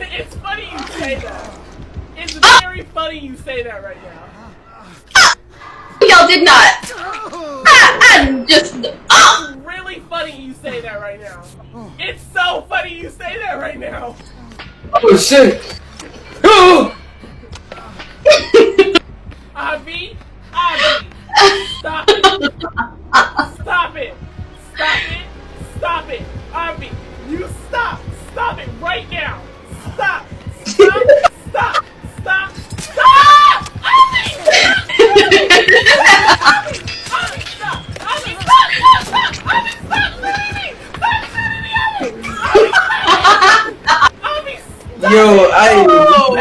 It's funny you say that. It's very funny you say that right now. Y'all did not. I'm just. It's really funny you say that right now. It's so funny you say that right now. Oh shit! Oh! Avi, stop it! Stop it! Stop it! Stop it! Avi, you stop! Stop it right now! Stop! Stop! Stop! Stop! Stop! Avi! Avi, stop! Avi, stop! Stop! Stop! Avi, stop shooting me! Stop shooting me, Avi! Avi, stop! Avi, stop! Yo, Oh,